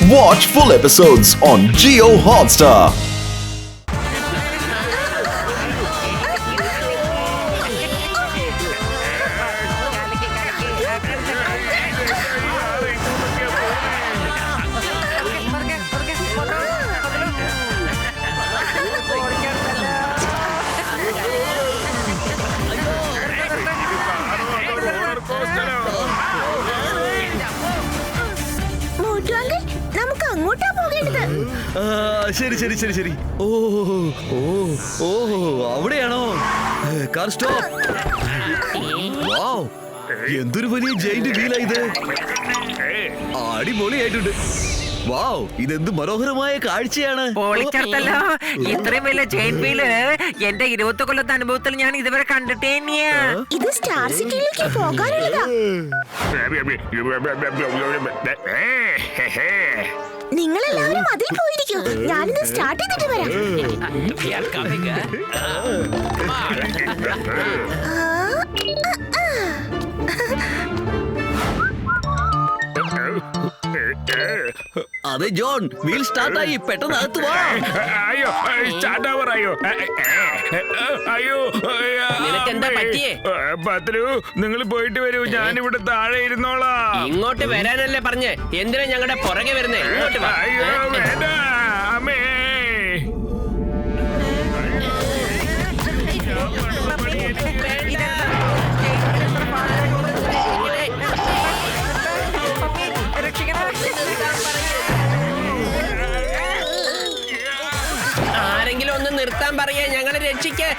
Watch full episodes on Jio Hotstar. ശരി ശരി ശരി ശരി ഓ ഓ ഓ അവിടെയാണോ കാർ സ്റ്റോപ്പ്. വാവ്, എന്തൊരു വലിയ ജയിന്റ് വീലാ ഇത്. അടിപൊളിയായിട്ടുണ്ട്. വാവ്, ഇതെന്ത് മനോഹരമായ കാഴ്ചയാണ്. പൊളിച്ചെടുത്തല്ലോ. ഇത്രയും വലിയ ജെയിന്റ് വീല് എന്റെ 20 കൊല്ലത്തെ അനുഭവത്തിൽ ഞാൻ ഇതുവരെ കണ്ടിട്ടേ ഇത് സ്റ്റാർ സിറ്റിയിലേക്ക് പോകാനുള്ളതാ. നിങ്ങളെല്ലാവരും അതിൽ പോയിരിക്കും. ഞാനിത് സ്റ്റാർട്ട് ചെയ്തിട്ട് വരാം. അതെ ജോൺ, വീൽ സ്റ്റാർട്ടായി. പെട്ടെന്ന് അകത്ത് വാ. അയ്യോ, സ്റ്റാർട്ട് ആവറായോ? അയ്യോ, നിനക്കെന്താ പറ്റിയേ? പത്രു, നിങ്ങൾ പോയിട്ട് വരൂ, ഞാനിവിടെ താഴെ ഇരുന്നോളാം. ഇങ്ങോട്ട് വരാനല്ലേ പറഞ്ഞേ, എന്തിനാ ഞങ്ങളുടെ പുറകെ വരുന്നേ? ഇങ്ങോട്ട് വാ. അയ്യോ വേണ്ട അമ്മേ. ആരെങ്കിലും ഒന്ന് നിർത്താൻ പറയാ, ഞങ്ങളെ രക്ഷിക്കേ.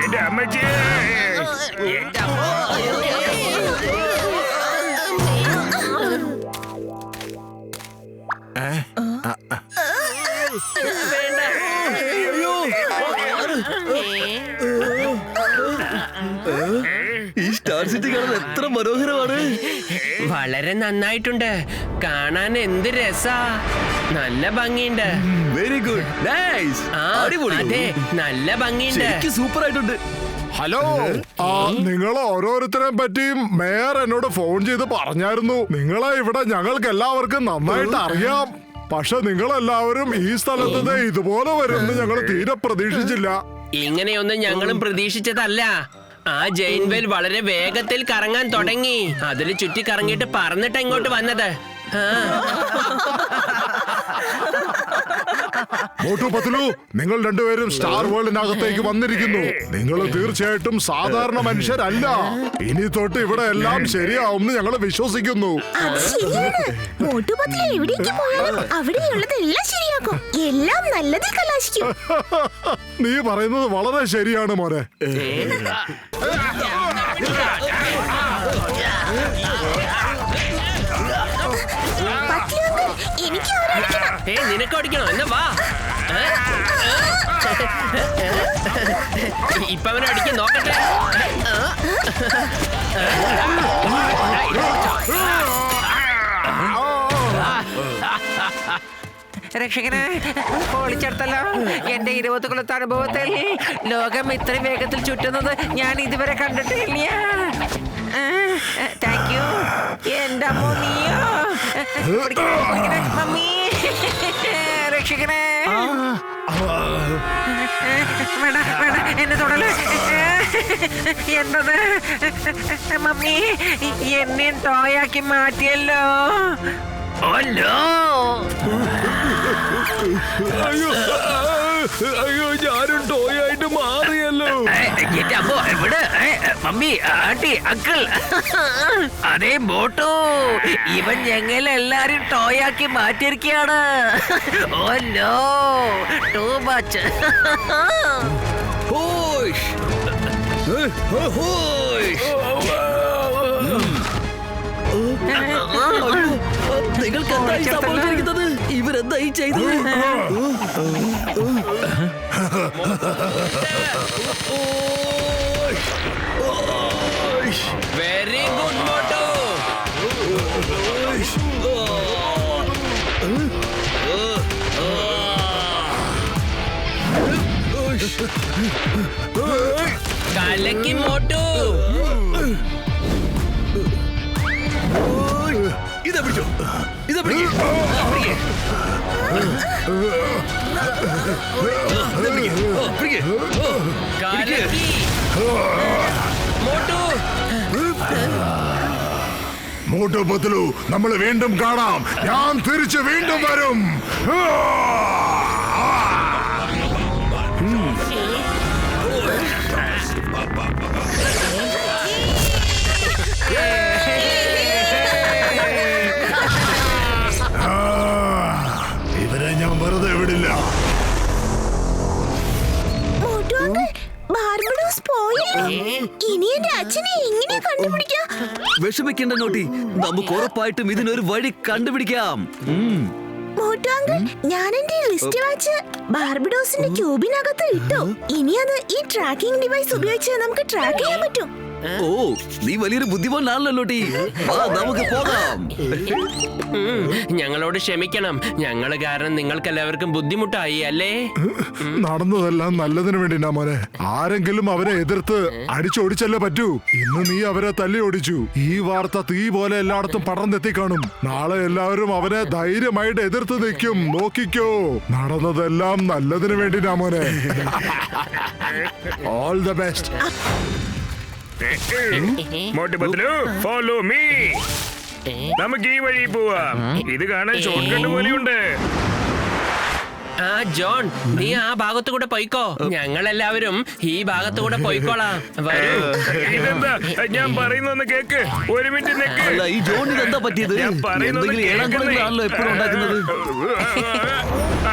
എന്റെ അമ്മച്ചി, ഈ സ്റ്റാർ സിറ്റി കാണാൻ എത്ര മനോഹരമാണ്. വളരെ നന്നായിട്ടുണ്ട്. കാണാൻ എന്ത് രസാ. നല്ല ഭംഗിയുണ്ട്. Very good, nice. അടിപൊളി. അതെ, നല്ല ഭംഗിയുണ്ട്. ശരിക്കും സൂപ്പർ ആയിട്ടുണ്ട്. ഹലോ, നിങ്ങൾ ഓരോരുത്തരെ പറ്റിയും മേയർ എന്നോട് ഫോൺ ചെയ്ത് പറഞ്ഞായിരുന്നു. നിങ്ങളെ ഇവിടെ ഞങ്ങൾക്ക് എല്ലാവർക്കും നന്നായിട്ട് അറിയാം. പക്ഷെ നിങ്ങളെല്ലാവരും ഈ സ്ഥലത്ത് ഇതുപോലെ വരുമെന്ന് ഞങ്ങൾ തീരെ പ്രതീക്ഷിച്ചില്ല. ഇങ്ങനെയൊന്നും ഞങ്ങളും പ്രതീക്ഷിച്ചതല്ല. ആ ജെയിന്റ് വീൽ വളരെ വേഗത്തിൽ കറങ്ങാൻ തുടങ്ങി. അതിൽ ചുറ്റി കറങ്ങിയിട്ട് പറന്നിട്ട് ഇങ്ങോട്ട് വന്നത്. മോട്ടു, പത്ലു, നിങ്ങൾ രണ്ടുപേരും സ്റ്റാർ വേൾഡിനകത്തേക്ക് വന്നിരിക്കുന്നു. നിങ്ങൾ തീർച്ചയായിട്ടും സാധാരണ മനുഷ്യരല്ല. ഇനി തൊട്ട് ഇവിടെ എല്ലാം ശരിയാവുമെന്ന് ഞങ്ങൾ വിശ്വസിക്കുന്നു. അത് ശരിയാണ്. മോട്ടുപത്ലു എവിടേക്ക് പോയാലും അവിടെയുള്ളതെല്ലാം ശരിയാക്കും. എല്ലാം നല്ലതിൽ കലാശിക്കും. നീ പറയുന്നത് വളരെ ശരിയാണ് മോനെ. എനിക്ക് നിനക്ക് ഓടിക്കണോ? എന്നാ വാ. ഇപ്പൊ അവനെ അടിക്കാൻ നോക്കട്ടെ. രക്ഷകനെ, പൊളിച്ചെടുത്തല്ലോ. എന്റെ 20 കൊല്ലത്തെ അനുഭവത്തിൽ ലോകം ഇത്രയും വേഗത്തിൽ ചുറ്റുന്നത് ഞാൻ ഇതുവരെ കണ്ടിട്ടില്ല. Thank you. എന്റെ അമ്മോ, നീയോ? മമ്മി, രക്ഷകനെ. വേണ്ട വേണ്ട, എന്നെ തൊടല്. എന്തത്? മമ്മി, എന്നെ ടോയാക്കി മാറ്റിയല്ലോ. അയ്യോ, ഞാനും ടോയായിട്ട് മാറിയല്ലോ. എന്റെ അമ്മോ, ഇവിടെ മമ്മി, ആന്റി, അങ്കിൾ. അതേ മോട്ടോ, ഇവൻ ഞങ്ങളെല്ലാരും ടോയാക്കി മാറ്റിയിരിക്കുകയാണ്. Oh no, too much. നിങ്ങൾക്ക് എന്തായി സംഭവിച്ചിരിക്കുന്നത്? ഇവരെന്തായി ചെയ്തത്? കലക്കി മോട്ടു. ഇതാ പിടിച്ചോ, ഇതാ പിടിക്ക്. കലക്കി മോട്ടു. മോട്ടു പത്ലു, നമ്മൾ വീണ്ടും കാണാം. ഞാൻ തിരിച്ച് വീണ്ടും വരും. ഇവരെ ഞാൻ വെറുതെ വിടില്ല. മോട്ടു അങ്കിൾ, ബാർബഡോസ് പോയില്ലേ? ഇനി എന്റെ അച്ഛനെ എങ്ങനെയാ കണ്ടുപിടിക്കുക? വിഷമിക്കേണ്ട നോട്ടി, നമുക്ക് ഉറപ്പായിട്ടും ഇതിനൊരു വഴി കണ്ടുപിടിക്കാം. മോട്ടു അങ്കിൾ, ഞാൻ എന്റെ ലിസ്റ്റ് വാച്ച് ബാർബഡോസിന്റെ ക്യൂബിനകത്ത് ഇട്ടു. ഇനി അത് ഈ ട്രാക്കിംഗ് ഡിവൈസ് ഉപയോഗിച്ച് നമുക്ക് ട്രാക്ക് ചെയ്യാൻ പറ്റും. ഓ, നീ വലിയൊരു ബുദ്ധിമാനാണല്ലോ നോട്ടി. നമുക്ക് പോകാം. ഞങ്ങളോട് ക്ഷമിക്കണം, ഞങ്ങള് കാരണം നിങ്ങൾക്ക് എല്ലാവർക്കും ബുദ്ധിമുട്ടായി അല്ലേ? നടന്നതെല്ലാം നല്ലതിന് വേണ്ടിട്ടാ മോനെ. ആരെങ്കിലും അവരെ എതിർത്ത് അടിച്ചോടിച്ചല്ലേ പറ്റൂ. ഇന്ന് നീ അവരെ തല്ലി ഓടിച്ചു. ഈ വാർത്ത തീ പോലെ എല്ലായിടത്തും പടർന്നെത്തി കാണും. നാളെ എല്ലാവരും അവനെ ധൈര്യമായിട്ട് എതിർത്ത് നിൽക്കും. നോക്കിക്കോ, നടന്നതെല്ലാം നല്ലതിന് വേണ്ടിട്ടാ മോനെ. All the best. Motu Patlu, follow me. നമുക്ക് ഈ വഴി പോവാം. ഇത് കാണാൻ ഷോർട്ട് കട്ട് പോലെയുണ്ട്. ആ ജോൺ, നീ ആ ഭാഗത്തു കൂടെ പോയിക്കോ. ഞങ്ങളെല്ലാവരും ഈ ഭാഗത്തു കൂടെ പോയിക്കോളാം. വരൂ. ഇതെന്താ, ഞാൻ പറയുന്നൊന്ന് കേക്ക്. ഒരു മിനിറ്റ് നിക്ക്. അല്ല, ഈ ജോണിന് എന്താ പറ്റിയത്? ഞാൻ പറയുന്നത് എന്തെങ്കിലും ഏഴാം ക്ലാസ്സിലാണല്ലോ എപ്പോഴും ഉണ്ടാക്കുന്നത്.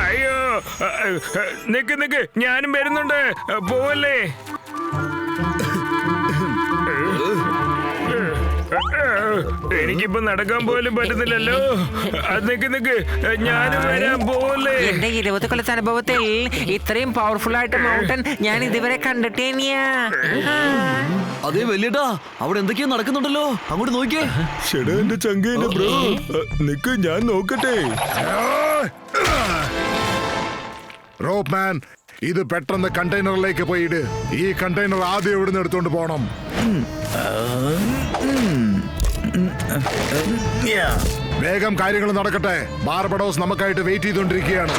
അയ്യോ, നിക്ക്, ഞാനും വരുന്നുണ്ട്. പോവല്ലേ? എനിക്കിപ്പോ നടക്കാൻ പോലും പറ്റുന്നില്ലല്ലോ. നിക്ക്, ഞാനും വരാൻ പോവല്ലേ? എന്റെ 20 കൊല്ലത്തെ അനുഭവത്തിൽ ഇത്രയും പവർഫുൾ ആയിട്ട് മൗണ്ടൻ ഞാൻ ഇതുവരെ കണ്ടിട്ടേനിയാ. അതേ വലിയട്ടാ, അവിടെ എന്തൊക്കെയോ നടക്കുന്നുണ്ടല്ലോ. അങ്ങോട്ട് നോക്കിയേ. ഷെടാ എന്റെ ചങ്കേന്റെ ബ്രോ, നിക്ക്, ഞാൻ നോക്കട്ടെ. റോപ്പ് മാൻ, ഇത് പെട്ടെന്ന് കണ്ടെയ്നറിലേക്ക് പോയിട്. ഈ കണ്ടെയ്നർ ആദ്യം ഇവിടുന്ന് എടുത്തോണ്ട് പോണം. വേഗം കാര്യങ്ങൾ നടക്കട്ടെ. ബാർബഡോസ് നമുക്കായിട്ട് വെയിറ്റ് ചെയ്തോണ്ടിരിക്കുകയാണ്.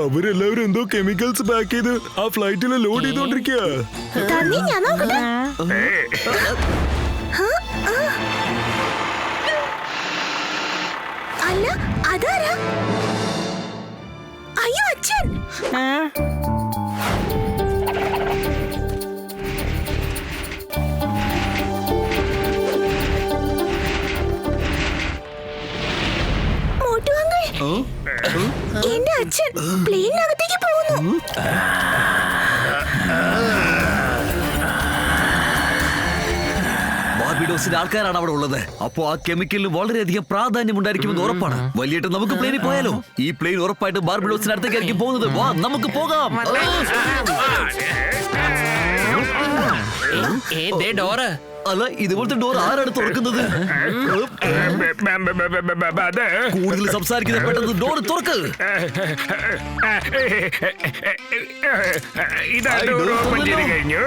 അവരെല്ലാവരും എന്തോ കെമിക്കൽസ് പാക്ക് ചെയ്ത് ആ ഫ്ലൈറ്റിൽ ലോഡ് ചെയ്തോണ്ടിരിക്കുക. തന്നെ ഞാൻ നോക്കട്ടെ. അല്ല, അതാരാ? അയ്യോ അച്ഛൻ. മോട്ടു അങ്കിൾ, എന്റെ അച്ഛൻ പ്ലെയിനകത്തേക്ക് പോകുന്നു. ബാർബിഡോസിന്റെ ആൾക്കാരാണ് അവിടെ ഉള്ളത്. അപ്പോ ആ കെമിക്കലിന് വളരെയധികം പ്രാധാന്യം ഉണ്ടായിരിക്കുമെന്ന് ഉറപ്പാണ്. വലിയിട്ട് നമുക്ക് പ്ലെയിനിൽ പോയാലോ? ഈ പ്ലെയിൻ ഉറപ്പായിട്ട് ബാർബിഡോസിന്റെ അടുത്തേക്കായിരിക്കും പോകുന്നത്. വാ, നമുക്ക് പോകാം. ഡോറ്. അല്ല, ഇതുപോലത്തെ ഡോർ ആരാണ് തുറക്കുന്നത്? കൂടുതൽ സംസാരിക്കുന്ന പെട്ടെന്ന് ഡോർ തുറക്ക്. ഇതാ ഡോർ ഓപ്പൺ ചെയ്ത് കഴിഞ്ഞു.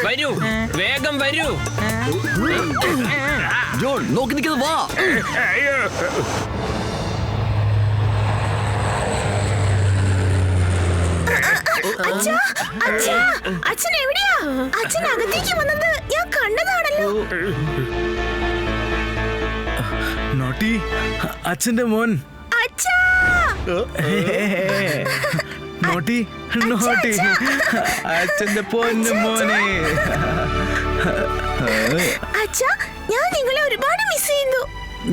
വരൂ, വേഗം വരൂ. ജോൺ, നോക്കി നിൽക്കുന്നത്. വാ. അയ്യോ, അച്ഛൻ എവിടെയാ? അച്ഛൻ അകത്തേക്ക് വന്നത് ഞാൻ കണ്ടതാണല്ലോ. നോട്ടി, അച്ഛന്റെ മോൻ. അച്ഛാ, നോട്ടി, അച്ഛന്റെ പൊന്നു മോനെ. അച്ഛാ, ഞാൻ നിങ്ങളെ ഒരുപാട് മിസ് ചെയ്യുന്നു.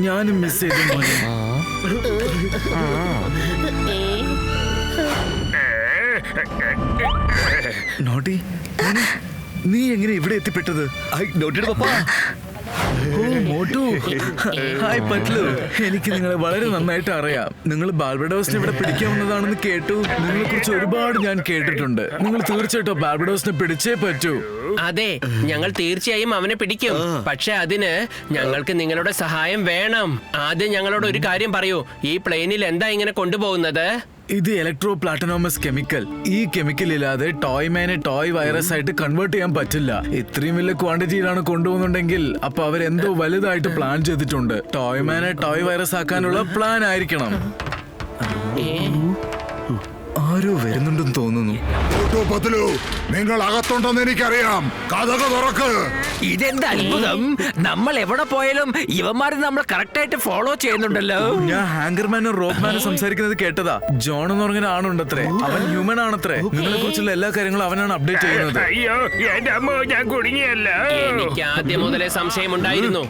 ഞാനും മിസ് ചെയ്തു മോനെ. നോട്ടി, നീ എങ്ങനെ ഇവിടെ എത്തിപ്പെട്ടത്? നോട്ടിയുടെ പപ്പ, ഓ മോട്ടു, ഹായ് പറ്റ്ലു. എനിക്ക് നിങ്ങളെ വളരെ നന്നായിട്ട് അറിയാം. നിങ്ങൾ ബാർബഡോസിനെ ഇവിടെ പിടിക്കാവുന്നതാണെന്ന് കേട്ടു. നിങ്ങളെ കുറിച്ച് ഒരുപാട് ഞാൻ കേട്ടിട്ടുണ്ട്. നിങ്ങൾ തീർച്ചയായിട്ടും ബാർബഡോസിനെ പിടിച്ചേ പറ്റൂ. അതെ, ഞങ്ങൾ തീർച്ചയായും അവനെ പിടിക്കും. പക്ഷെ അതിന് ഞങ്ങൾക്ക് നിങ്ങളുടെ സഹായം വേണം. ആദ്യം ഞങ്ങളോട് ഒരു കാര്യം പറയൂ, ഈ പ്ലെയിനിൽ എന്താ ഇങ്ങനെ കൊണ്ടുപോകുന്നത്? ഇത് ഇലക്ട്രോ പ്ലാറ്റിനോമസ് കെമിക്കൽ. ഈ കെമിക്കൽ ഇല്ലാതെ ടോയ് മാനെ ടോയ് വൈറസ് ആയിട്ട് കൺവേർട്ട് ചെയ്യാൻ പറ്റില്ല. ഇത്രയും വലിയ ക്വാണ്ടിറ്റിയിലാണ് കൊണ്ടുപോകുന്നുണ്ടെങ്കിൽ അപ്പൊ അവരെന്തോ വലുതായിട്ട് പ്ലാൻ ചെയ്തിട്ടുണ്ട്. ടോയ് മാനെ ടോയ് വൈറസ് ആക്കാനുള്ള പ്ലാൻ ആയിരിക്കണം. ആരോ വരുന്നുണ്ടെന്ന് തോന്നുന്നു. നിങ്ങൾ അകത്തുണ്ടെന്ന് എനിക്കറിയാം. കഥക തുറക്ക്. ഇതെന്താ അത്ഭുതം! നമ്മൾ എവിടെ പോയാലും ഇവന്മാര് നമ്മൾ കറക്റ്റ് ആയിട്ട് ഫോളോ ചെയ്യുന്നുണ്ടല്ലോ. ഞാൻ ഹാങ്കർമാനും റോപ്പ്മാനും സംസാരിക്കുന്നത് കേട്ടതാ. ജോൺ എന്ന് പറഞ്ഞ ആണുണ്ടത്രേ. അവൻ ഹ്യൂമൻ ആണത്രേ. നിങ്ങളെ കുറിച്ചുള്ള എല്ലാ കാര്യങ്ങളും അവനാണ് അപ്ഡേറ്റ് ചെയ്യുന്നത്. അയ്യോ എന്റെ അമ്മ, ഞാൻ കുടുങ്ങിയല്ല. എനിക്ക് ആദ്യം മുതലേ സംശയമുണ്ടായിരുന്നു.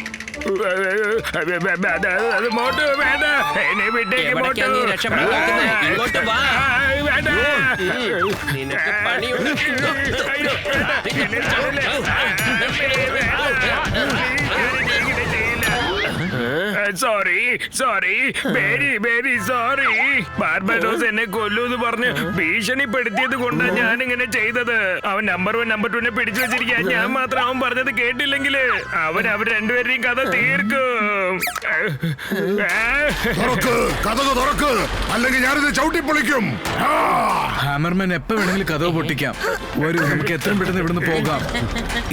അത് മോട്ടു വേണ്ട, എന്നെ വിട്ടേക്ക് മോട്ടു. എവിടേക്കാ നീ രക്ഷപ്പെടാൻ നോക്കുന്നെ? ഇങ്ങോട്ട് വാ. വേണ്ട. നിനക്ക് പണിയുണ്ട്. അയ്യോ, എന്നെ ചൊല്ലല്ലേ. Sorry very very sorry. Barbados എന്നെ കൊല്ലൂന്ന് പറഞ്ഞ് ഭീഷണിപ്പെടുത്തിയത് കൊണ്ടാണ് ഞാൻ ഇങ്ങനെ ചെയ്തത്. അവൻ നമ്പർ 1 നമ്പർ 2 പിടിച്ചു വെച്ചിരിക്കുക. ഞാൻ മാത്രം അവൻ പറഞ്ഞത് കേട്ടില്ലെങ്കിൽ അവർ രണ്ടുപേരുടെയും കഥ തീർക്കും. കഥക തുറക്ക്, അല്ലെങ്കിൽ ഞാനിത് ചവിട്ടി പൊളിക്കും. ഹാമർമാൻ എപ്പോ വേണമെങ്കിലും കഥ പൊട്ടിക്കാം. വരൂ, നമുക്ക് എത്രയും പെട്ടെന്ന് ഇവിടുന്ന് പോകാം.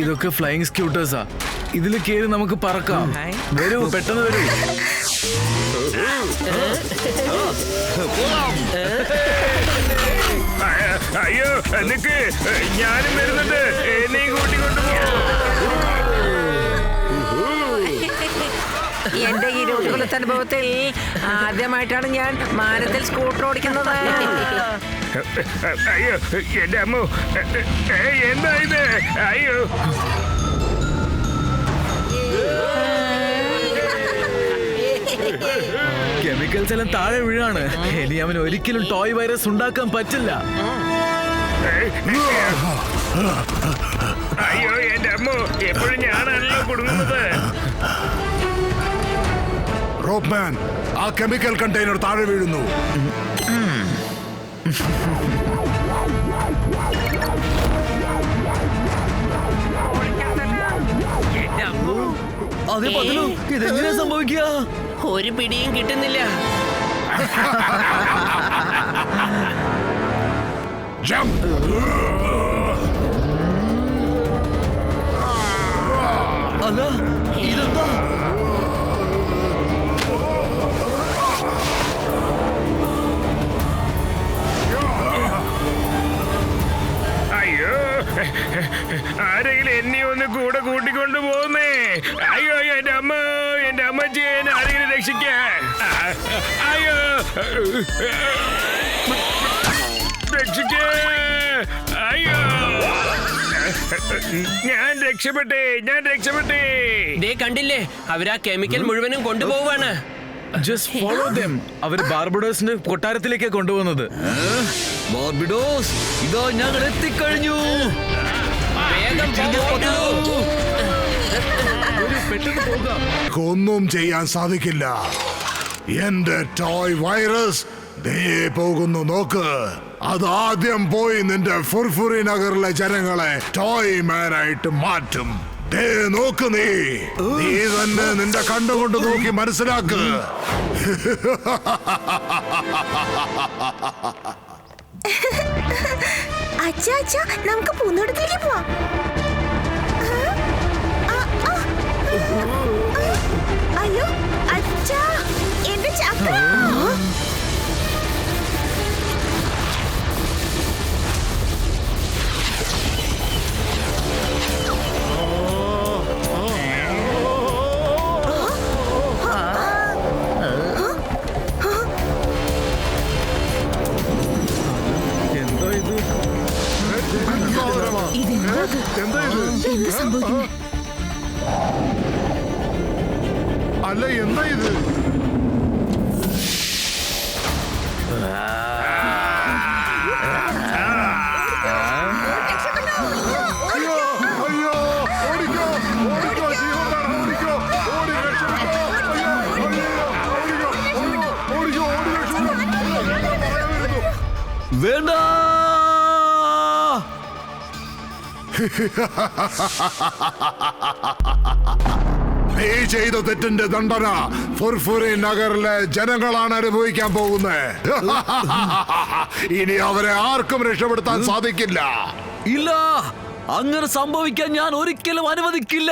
ഇതൊക്കെ ഫ്ലൈയിങ് സ്ക്യൂട്ടേഴ്സാ. ഇതിൽ കയറി നമുക്ക് പറക്കാം. വരൂ, പെട്ടെന്ന് വരൂ. അയ്യോ നിക്ക്, ഞാനും വരുന്നുണ്ട്. എന്നെയും കൂട്ടിക്കൊണ്ടുപോകും. എന്റെ 20 കൊല്ലത്തെ അനുഭവത്തിൽ ആദ്യമായിട്ടാണ് ഞാൻ മാനത്തിൽ സ്കൂട്ടർ ഓടിക്കുന്നത്. അയ്യോ എന്റെ അമ്മ, എന്താ ഇത്? അയ്യോ കെമിക്കൽസ് എല്ലാം താഴെ വീഴാണ്. ഇനി അവൻ ഒരിക്കലും ടോയ് വൈറസ് ഉണ്ടാക്കാൻ പറ്റില്ല. അയ്യോ എന്റെ അമ്മ, എപ്പോഴും ഞാനാണല്ലോ കുടുങ്ങുന്നത്. റോപ്പ്മാൻ, ആ കെമിക്കൽ കണ്ടെയ്നർ താഴെ വീഴുന്നു. അതെ പത്ലു, ഇതെങ്ങനെയാ സംഭവിക്കുക? ഒരു പിടിയും കിട്ടുന്നില്ല. അല്ല, ഇതെന്താ? അയ്യോ, ആരെങ്കിലും എന്നെ ഒന്ന് കൂടെ കൂട്ടിക്കൊണ്ടു പോകുന്നേ. അയ്യോ എന്റെ അമ്മ, എന്റെ അമ്മച്ചി, എന്നെ ആരെങ്കിലും രക്ഷിക്കാൻ. അയ്യോ രക്ഷിക്കേ. അയ്യോ, ഞാൻ രക്ഷപ്പെട്ടേ. ദേ കണ്ടില്ലേ, അവരാ കെമിക്കൽ മുഴുവനും കൊണ്ടുപോവാണ്. Just follow them. അവർ ബാർബഡോസിന്റെ കൊട്ടാരത്തിലേക്ക് കൊണ്ടുപോകുന്നത്. ബാർബഡോസ്, ഇതാ ഞങ്ങൾ എത്തിക്കഴിഞ്ഞു. വേഗം പോ. പെട്ടെന്ന് പോകാം. ഒന്നും ചെയ്യാൻ സാധിക്കില്ല. എന്റെ ടോയ് വൈറസ് ദേ പോകുന്നു, നോക്ക്. അതാദ്യം പോയി നിന്റെ ഫുർഫുറി നഗറിലെ ജനങ്ങളെ ടോയ് മാനായിട്ട് മാറ്റും. ദേ നോക്ക്, നീ തന്നെ നിന്റെ കണ്ടുകൊണ്ട് നോക്കി മനസ്സിലാക്ക്. അച്ഛാ അച്ഛാ, നമുക്ക് പൂന്തോട്ടത്തിലേക്ക് പോവാം. അയ്യോ അച്ഛാ, എന്റെ ചക്രം. എന്താ ഇത്? എന്ത് സംഭവിക്കുന്നു? അല്ല, എന്താ ഇത്? അയ്യോ, ഓടിക്കോ, ജീവൻ, ഓടിക്കോ. നീ ചെയ്ത തെറ്റിന്റെ ദണ്ഡന ഫുർഫുരി നഗറിലെ ജനങ്ങളാണ് അനുഭവിക്കാൻ പോകുന്നത്. ഇനി അവരെ ആർക്കും രക്ഷപ്പെടുത്താൻ സാധിക്കില്ല. ഇല്ല, അങ്ങനെ സംഭവിക്കാൻ ഞാൻ ഒരിക്കലും അനുവദിക്കില്ല.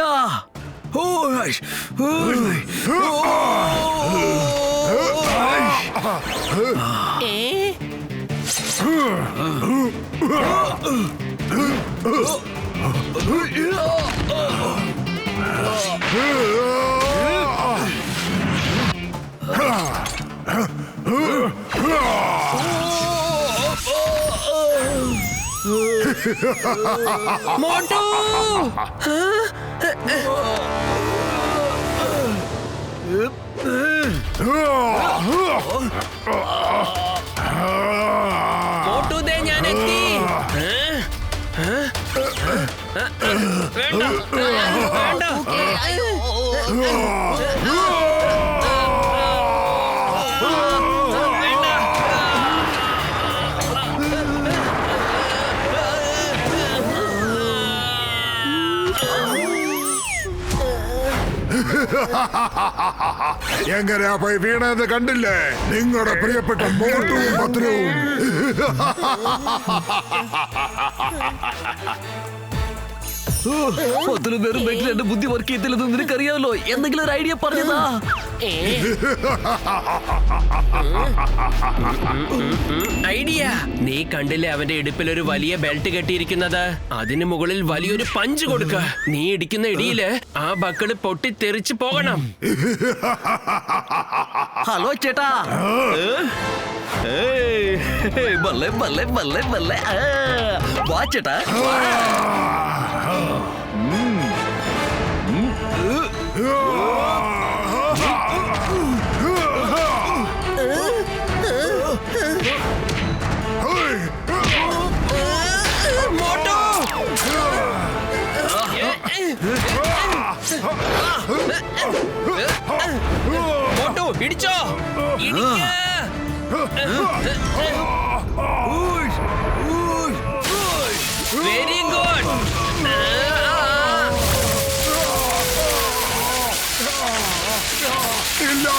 മോട്ടു മോട്ടു ദേ ഞാൻ എത്തി. വേണ്ട വേണ്ട. എങ്ങനെയാ പോയി വീണത് കണ്ടില്ലേ? നിങ്ങളുടെ പ്രിയപ്പെട്ട മോട്ടുവും പത്രവും. വെറും ബൈക്കിൽ എന്റെ ബുദ്ധി വർക്ക് ചെയ്തില്ലെന്ന് നിനക്കറിയാമല്ലോ. എന്തെങ്കിലും ഒരു ഐഡിയ പറഞ്ഞതാ. ഐഡിയ. നീ കണ്ടില്ലേ അവന്റെ ഇടുപ്പിൽ ഒരു വലിയ ബെൽറ്റ് കെട്ടിയിരിക്കുന്നത്? അതിന് മുകളിൽ വലിയൊരു പഞ്ച് കൊടുക്ക. നീ ഇടിക്കുന്ന ഇടിയില് ആ ബക്കിള് പൊട്ടിത്തെറിച്ച് പോകണം. ഹലോ ചേട്ടാ. ബല്ലേ ബല്ലേ ബല്ലേ ബല്ലേ. വാ ചേട്ടാ. മോട്ടു ഇടിച്ചോ. Very good. ഇല്ല,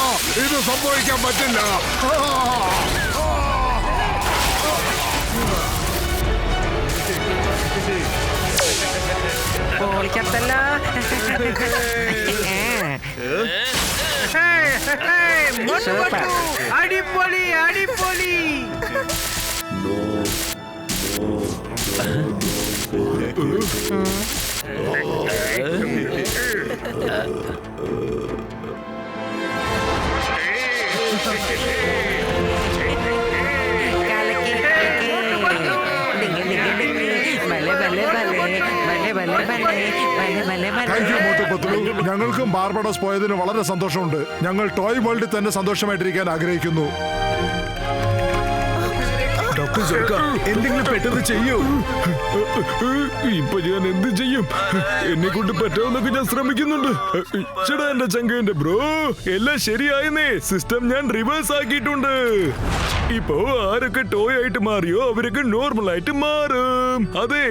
ഇത് സംഭവിക്കാൻ പറ്റില്ല. പൊളിച്ചെടുത്തല്ലോ. അടിപൊളി അടിപൊളി. ഞങ്ങൾക്കും ബാർബഡോസ് പോയതിന് വളരെ സന്തോഷമുണ്ട്. ഞങ്ങൾ ടോയ് വേൾഡിൽ തന്നെ സന്തോഷമായിട്ടിരിക്കാൻ ആഗ്രഹിക്കുന്നു. ഡോക്ടർ ജോക്ക, എന്തെങ്കിലും പെട്ടെന്ന് ചെയ്യൂ. ഇപ്പൊ ഞാൻ എന്ത് ചെയ്യും? എന്നെ കൊണ്ട് പറ്റാവുന്നൊക്കെ ഞാൻ ശ്രമിക്കുന്നുണ്ട്. ചേട്ടാ എന്റെ ചങ്കന്റെ ബ്രോ, എല്ലാം ശരിയായെന്നേ. സിസ്റ്റം ഞാൻ റിവേഴ്സ് ആക്കിയിട്ടുണ്ട്. ഇപ്പോ ആരൊക്കെ ടോയ് ആയിട്ട് മാറിയോ അവരൊക്കെ നോർമൽ ആയിട്ട് മാറും. അതെ.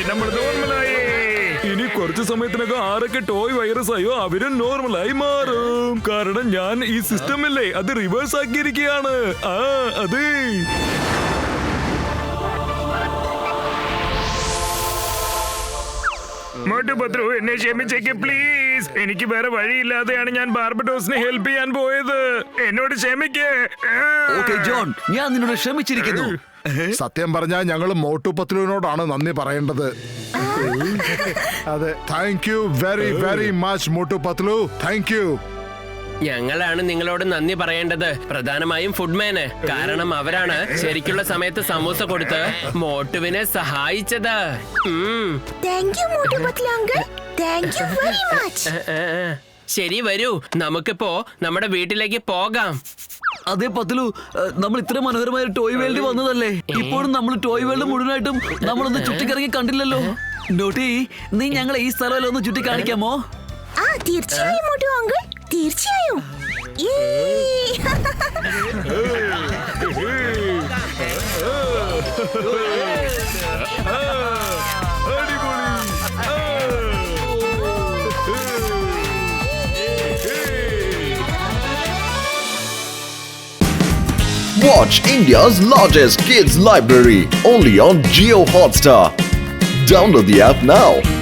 നമ്മൾ നോർമലായി. ഇനി കുറച്ചു സമയത്തിനകം ആരൊക്കെ ടോയ് വൈറസ് ആയോ അവരും നോർമലായി മാറും. കാരണം ഞാൻ ഈ സിസ്റ്റം അല്ലേ അത് റിവേഴ്സ് ആക്കിയിരിക്കുകയാണ്. അതെ. മോട്ടു പത്രു, എന്നെ ക്ഷമിച്ചേക്ക് പ്ലീസ്. എനിക്ക് വേറെ വഴിയില്ലാതെയാണ് ഞാൻ ബാർബഡോസിനെ ഹെൽപ്പ് ചെയ്യാൻ പോയത്. എന്നോട് ക്ഷമിക്കേ. ഓക്കേ ജോൺ, ഞാൻ നിന്നോട് ക്ഷമിച്ചിരിക്കുന്നു. സത്യം പറഞ്ഞാൽ ഞങ്ങൾ മോട്ടു പത്രുവിനോടാണ് നന്ദി പറയേണ്ടത്. അതെ, thank you very very much Motu Patlu. Thank you. ഞങ്ങളാണ് നിങ്ങളോട് നന്ദി പറയേണ്ടത്, പ്രധാനമായും ഫുഡ്മാന്. കാരണം അവരാണ് ശരിക്കുള്ള സമയത്ത് സമൂസ കൊടുത്ത് മോട്ടുവിനെ സഹായിച്ചത്. Thank you Motu Patlu uncle. Thank you very much. ശരി വരൂ, നമുക്കിപ്പോ നമ്മുടെ വീട്ടിലേക്ക് പോകാം. അതേ പത്തിലു, നമ്മൾ ഇത്ര മനോഹരമായ ടോയ് വേൾഡ് വന്നതല്ലേ? ഇപ്പോഴും നമ്മൾ ടോയ് വേൾഡ് മുഴുവനായിട്ടും നമ്മളൊന്ന് ചുറ്റിക്കറങ്ങി കണ്ടില്ലല്ലോ. നോട്ടി, നീ ഞങ്ങളെ ഈ സ്ഥലമല്ലോ ഒന്ന് ചുറ്റി കാണിക്കാമോ? ആ തീർച്ചയായും മോട്ടു അങ്കിൾ, തീർച്ചയായും. Watch India's largest kids library only on Jio Hotstar. Download the app now.